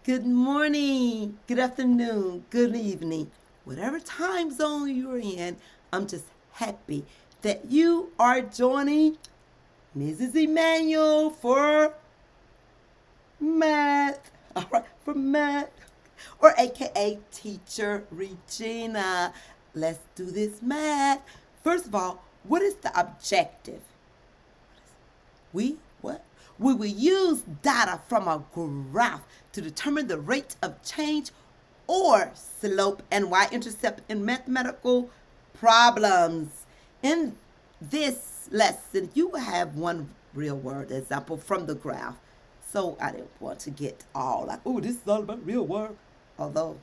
Good morning, good afternoon, good evening, whatever time zone you're in. I'm just happy that you are joining Mrs. Emmanuel for math. All right, for math, or AKA Teacher Regina. Let's do this math. First of all, what is the objective? We what? We will use data from a graph to determine the rate of change or slope and y-intercept in mathematical problems. In this lesson, you will have one real world example from the graph. So I didn't want to get all like, oh, this is all about real world. Although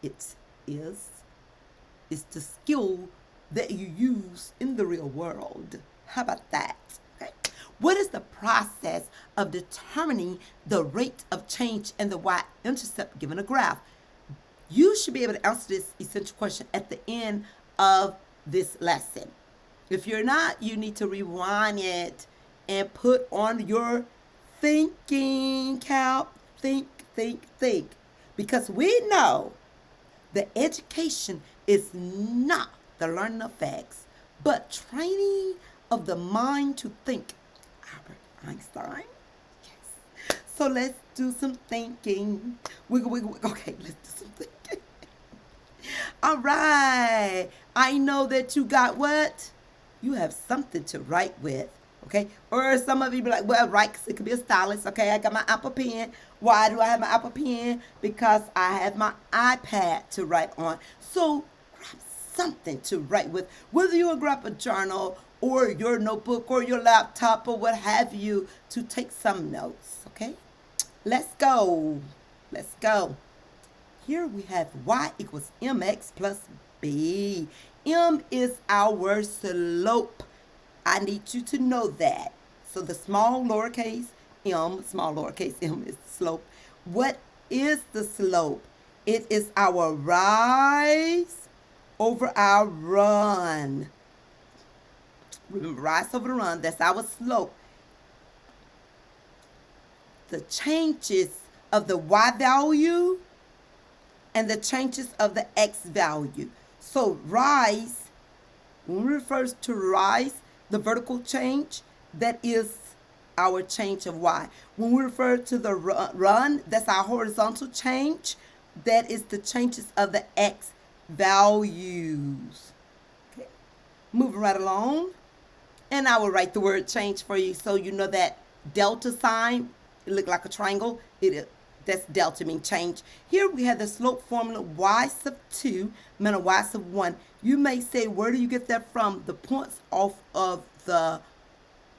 it is, it's the skill that you use in the real world. How about that? Okay. What is the process of determining the rate of change in the y-intercept given a graph? You should be able to answer this essential question at the end of this lesson. If you're not, you need to rewind it and put on your thinking cap. Think. Because we know that education is not the learning of facts, but training of the mind to think. Albert Einstein. Yes. So let's do some thinking. Wiggle. Okay, let's do some thinking. All right. I know that you got what? You have something to write with. Okay? Or some of you be like, well, right, because it could be a stylus. Okay, I got my Apple Pen. Why do I have my Apple Pen? Because I have my iPad to write on. So grab something to write with. Whether you grab a journal or your notebook or your laptop or what have you to take some notes. Okay? Let's go. Here we have y equals mx plus b. M is our slope. I need you to know that. So the small lowercase m is the slope. What is the slope? It is our rise over our run. Remember, rise over the run, that's our slope. The changes of the y value and the changes of the x value. So rise, when we refer to rise, the vertical change, that is our change of y. When we refer to the run, that's our horizontal change. That is the changes of the x values. Okay. Moving right along. And I will write the word change for you so you know that delta sign, it looked like a triangle. That's delta mean change. Here we have the slope formula y sub 2 minus y sub 1. You may say, where do you get that from? The points off of the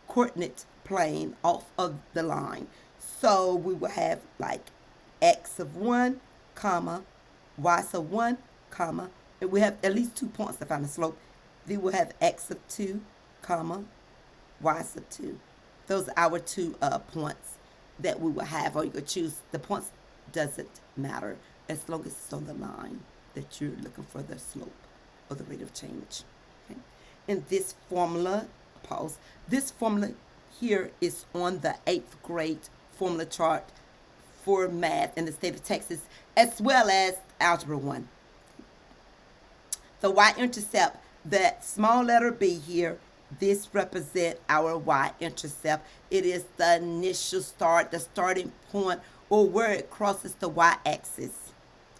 coordinate plane, off of the line. So we will have like x of 1, comma, y sub 1, comma, and we have at least 2 points to find the slope. Then we'll have x of 2, comma, y sub 2. Those are our 2 points that we will have, or you could choose. The points doesn't matter as long as it's on the line that you're looking for the slope or the rate of change. Okay. And this formula, pause, this formula here is on the 8th grade formula chart for math in the state of Texas, as well as Algebra 1. The y-intercept, that small letter b here, this represents our y-intercept. It is the initial start, the starting point, or where it crosses the y-axis.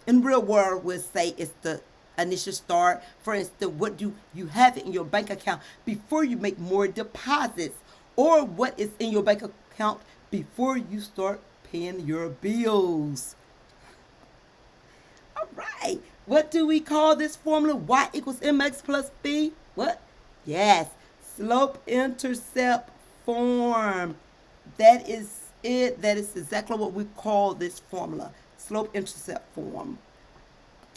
In real world, we'll say it's the initial start. For instance, what do you have in your bank account before you make more deposits? Or what is in your bank account before you start paying your bills? All right. What do we call this formula? Y equals mx plus b. What? Yes. Slope-intercept form. That is it. That is exactly what we call this formula. Slope-intercept form.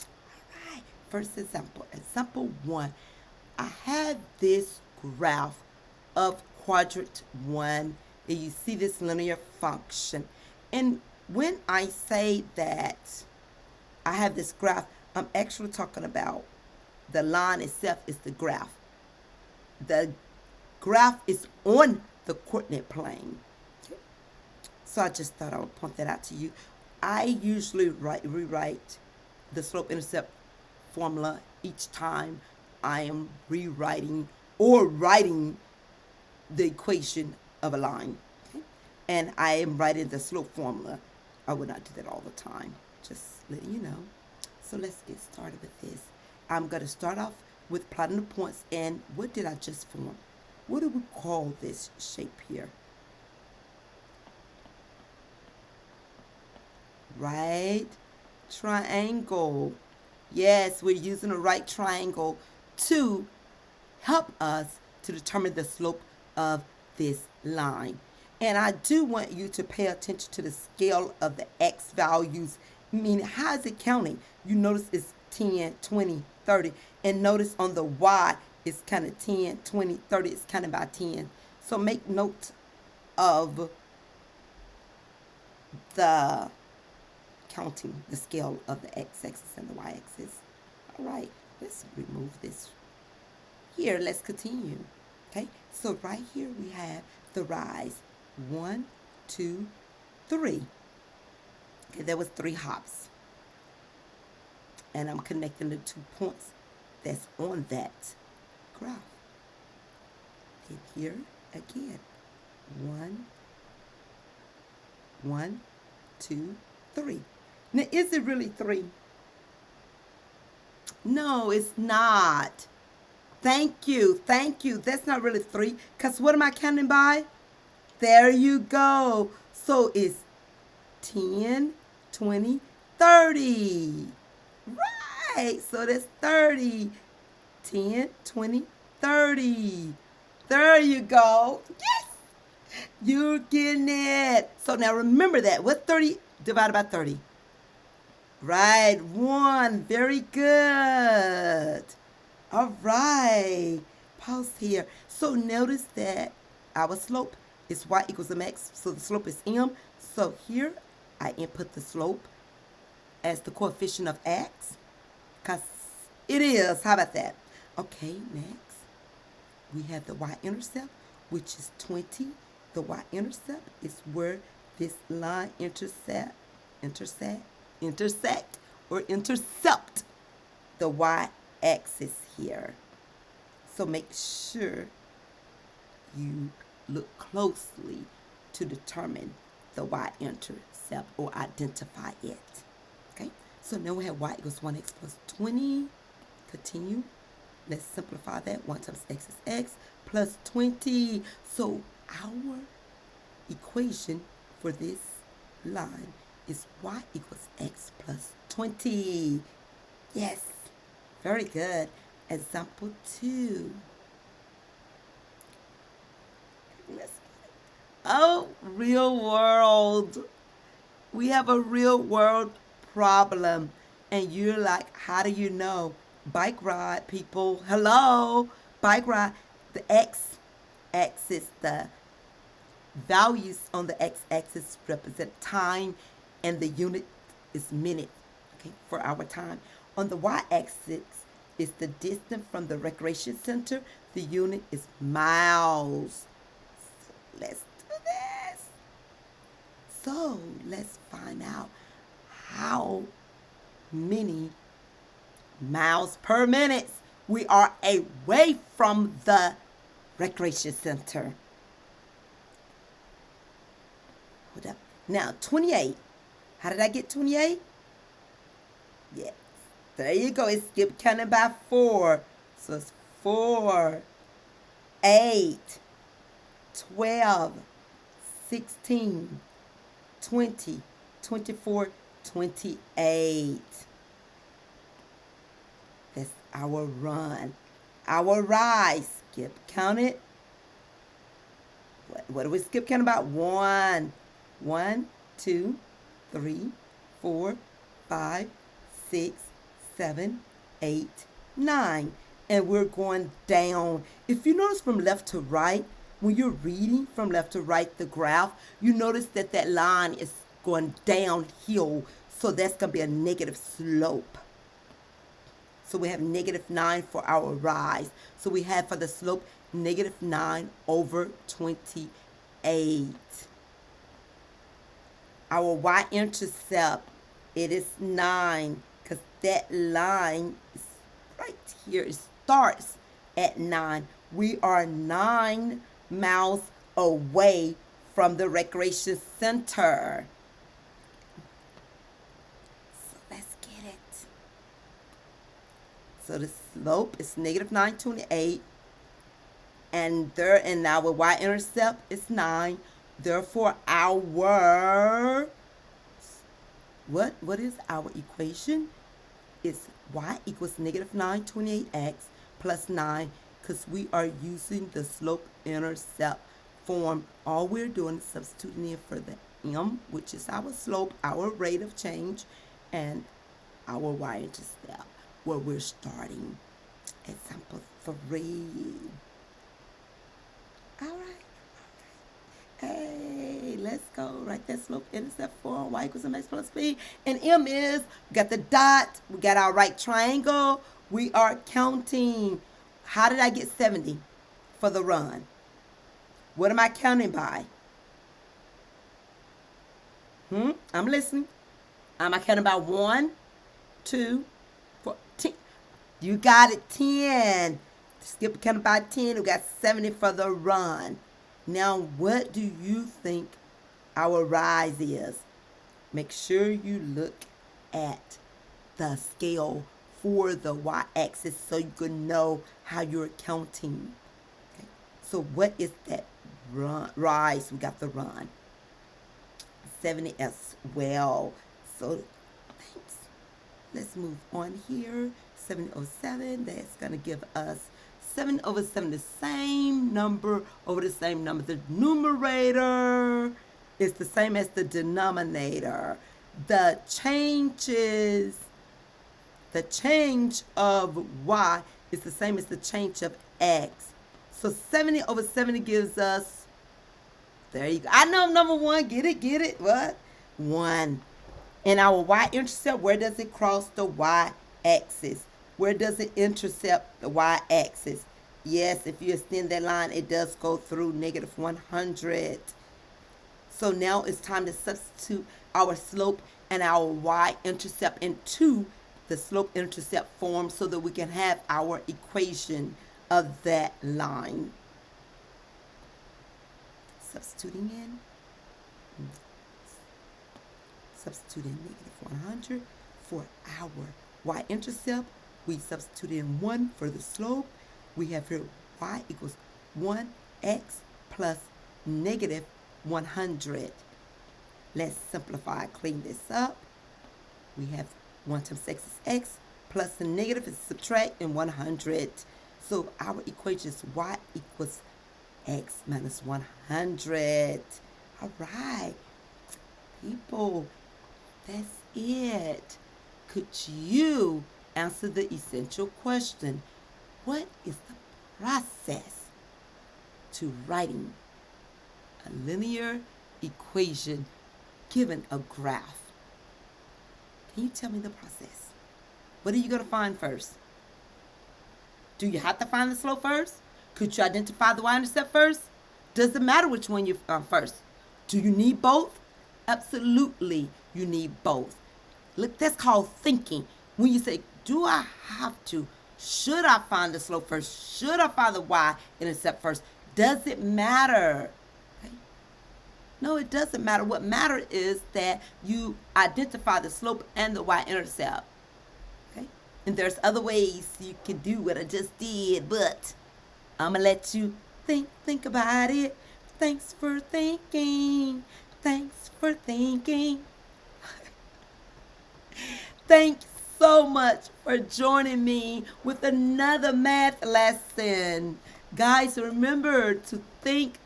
All right. First example. Example 1. I have this graph of quadrant 1. And you see this linear function. And when I say that I have this graph, I'm actually talking about the line itself is the graph. The graph is on the coordinate plane. Okay. So I just thought I would point that out to you. I usually rewrite the slope-intercept formula each time I am rewriting or writing the equation of a line. Okay? And I am writing the slope formula. I would not do that all the time, just letting you know. So let's get started with this. I'm going to start off with plotting the points. And what did I just form? What do we call this shape here? Right triangle. Yes, we're using a right triangle to help us to determine the slope of this line. And I do want you to pay attention to the scale of the x values, meaning how is it counting? You notice it's 10, 20, 30. And notice on the y, it's kind of 10, 20, 30. It's kind of by 10. So make note of the counting, the scale of the x-axis and the y-axis. All right, let's remove this. Here, let's continue. Okay, so right here we have the rise. 1, 2, 3. Okay, there was 3 hops. And I'm connecting the 2 points that's on that graph. And here again. 1, 2, 3. Now, is it really 3? No, it's not. Thank you. That's not really 3, because what am I counting by? There you go. So it's 10, 20, 30. Right. So that's 30. 10, 20, 30. There you go. Yes. You're getting it. So now remember that. What's 30 divided by 30? Right. 1. Very good. All right. Pause here. So notice that our slope is y equals mx. So the slope is m. So here I input the slope as the coefficient of x. Because it is. How about that? Okay, next. We have the y-intercept, which is 20. The y-intercept is where this line intersect the y-axis here. So make sure you look closely to determine the y-intercept or identify it. Okay, so now we have y equals 1x plus 20. Continue. Let's simplify that. 1 times x is x plus 20. So our equation for this line is y equals x plus 20. Yes, very good. Example 2. Oh, real world. We have a real world problem. And you're like, how do you know? Bike ride, people. Hello. Bike ride. The x-axis, the values on the x-axis represent time, and the unit is minute, okay, for our time. On the y-axis is the distance from the recreation center. The unit is miles. So let's do this. So let's find out how many miles per minute we are away from the recreation center. Hold up. Now, 28. How did I get 28? Yes. There you go. It's skip counting by 4. So it's 4, 8, 12, 16, 20, 24, 28. That's our run. Our rise. Skip count it. What do we skip count about? 1. 1, 2, 3, 4, 5, 6, 7, 8, 9. And we're going down. If you notice from left to right, when you're reading from left to right the graph, you notice that that line is going downhill. So that's going to be a negative slope. So we have -9 for our rise. So we have for the slope -9 over 28. Our y-intercept, it is 9, because that line is right here. It starts at 9. We are 9 miles away from the recreation center. So let's get it. So the slope is negative 928. And our y-intercept is 9. Therefore, our what is our equation? It's y equals negative 928x plus 9, because we are using the slope-intercept form. All we're doing is substituting in for the m, which is our slope, our rate of change, and our y-intercept, where we're starting. Example 3. All right. Hey, let's go. Write that slope-intercept form. Y equals mx plus b. And m is, we got the dot. We got our right triangle. We are counting. How did I get 70 for the run? What am I counting by? I'm listening. Am I counting by 1, 2, 4, 10? You got it, 10. Skip counting by 10. We got 70 for the run. Now, what do you think our rise is? Make sure you look at the scale for the y-axis so you can know how you're counting. Okay. So what is that rise? We got the run. 70 as well. So thanks. Let's move on here. 707. That's going to give us 7 over 7, the same number over the same number. The numerator is the same as the denominator. The change of y is the same as the change of x. So 70 over 70 gives us, there you go. I know number 1. Get it. What? 1. And our y-intercept, where does it cross the y-axis? Where does it intercept the y-axis? Yes, if you extend that line, it does go through negative 100. So now it's time to substitute our slope and our y-intercept into the slope-intercept form so that we can have our equation of that line. Substituting in. Substituting negative 100 for our y-intercept. We substitute in 1 for the slope. We have here y equals 1x plus negative 100. Let's simplify, clean this up. We have 1 times x is x, plus the negative is subtract and 100. So our equation is y equals x minus 100. All right, people, that's it. Could you answer the essential question? What is the process to writing a linear equation given a graph? Can you tell me the process? What are you going to find first? Do you have to find the slope first? Could you identify the y-intercept first? Does it matter which one you first? Do you need both? Absolutely, you need both. Look, that's called thinking. When you say, do I have to? Should I find the slope first? Should I find the y-intercept first? Does it matter? Okay. No, it doesn't matter. What matters is that you identify the slope and the y-intercept. Okay? And there's other ways you can do what I just did, but I'm going to let you think about it. Thanks for thinking. Thanks for thinking. Thanks so much for joining me with another math lesson. Guys, remember to think.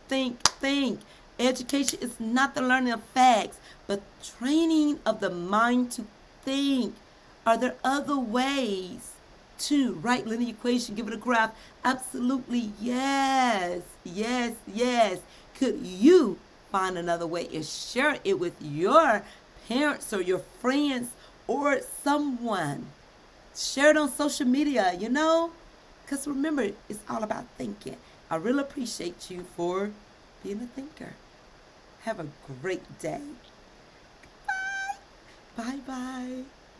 Education is not the learning of facts, but training of the mind to think. Are there other ways to write linear equation, give it a graph? Absolutely, yes. Could you find another way and share it with your parents or your friends or someone? Share it on social media, because remember, it's all about thinking. I really appreciate you for being a thinker. Have a great day. Bye-bye.